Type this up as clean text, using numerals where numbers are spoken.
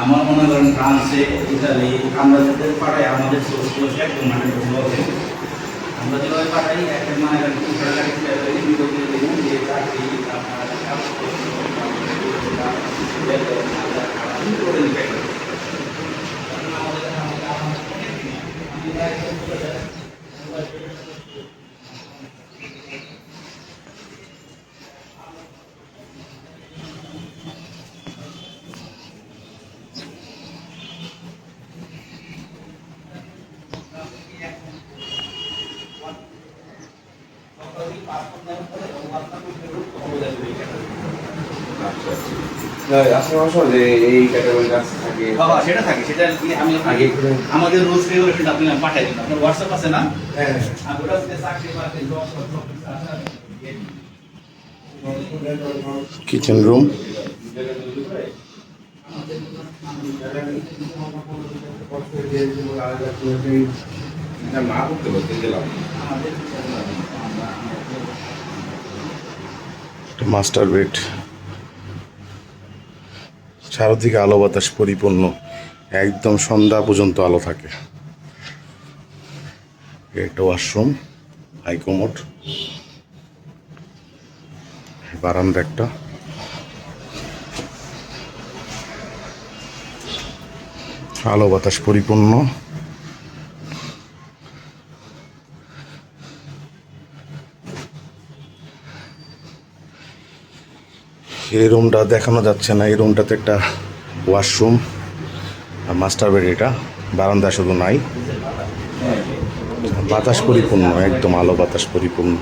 আমার মনে করেন ফ্রান্সে, ইতালি, আমরা যাদের পাঠাই আমাদের সোর্স একদম মানে আমরা যেভাবে পাঠাই একটা মানে যে চাকরি এই ক্যাটাগরি কাজ থাকে, সেটা থাকে, সেটা আমি আগে আমাদের রুলস রেগুলেশন আপনি পাঠাই দিন। আপনার হোয়াটসঅ্যাপ আছে না? হ্যাঁ আর ওটা হচ্ছে চাকরি পাচ্ছেন, কিচেন রুম, না করতে বলতে গেলাম মাস্টার বেড, চারদিকে আলো বাতাস পরিপূর্ণ, একদম সন্ধ্যা পর্যন্ত আলো থাকে। একটা ওয়াশরুম, হাইকমোড, বারান্দা একটা, আলো বাতাস পরিপূর্ণ। এই রুমটা দেখানো যাচ্ছে না, এই রুমটাতে একটা ওয়াশরুম আর মাস্টার বেড, এটা বারান্দা শুধু নাই, বাতাস পরিপূর্ণ, একদম আলো বাতাস পরিপূর্ণ।